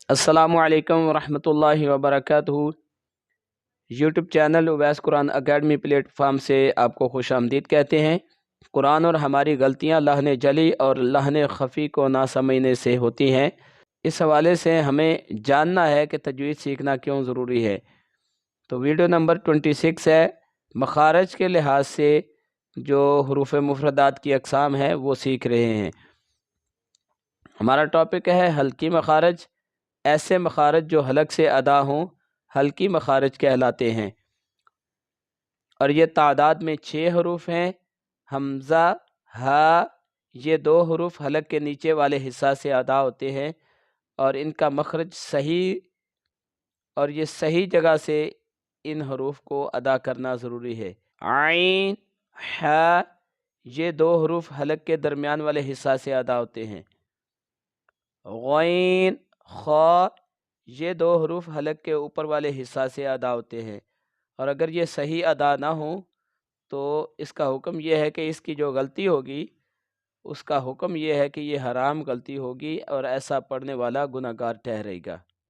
السلام علیکم ورحمۃ اللہ وبرکاتہ۔ یوٹیوب چینل اویس قرآن اکیڈمی پلیٹ فارم سے آپ کو خوش آمدید کہتے ہیں۔ قرآن اور ہماری غلطیاں لہن جلی اور لہن خفی کو نہ سمجھنے سے ہوتی ہیں۔ اس حوالے سے ہمیں جاننا ہے کہ تجوید سیکھنا کیوں ضروری ہے۔ تو ویڈیو نمبر 26 ہے، مخارج کے لحاظ سے جو حروف مفردات کی اقسام ہیں وہ سیکھ رہے ہیں۔ ہمارا ٹاپک ہے حلقی مخارج۔ ایسے مخارج جو حلق سے ادا ہوں حلقی مخارج کہلاتے ہیں، اور یہ تعداد میں 6 حروف ہیں۔ حمزہ، ہا، یہ 2 حروف حلق کے نیچے والے حصہ سے ادا ہوتے ہیں اور ان کا مخرج صحیح اور یہ صحیح جگہ سے ان حروف کو ادا کرنا ضروری ہے۔ عین، ہا، یہ 2 حروف حلق کے درمیان والے حصہ سے ادا ہوتے ہیں۔ غین، خا، یہ 2 حروف حلق کے اوپر والے حصہ سے ادا ہوتے ہیں، اور اگر یہ صحیح ادا نہ ہوں تو اس کا حکم یہ ہے کہ اس کی جو غلطی ہوگی اس کا حکم یہ ہے کہ یہ حرام غلطی ہوگی اور ایسا پڑھنے والا گناہگار ٹھہرے گا۔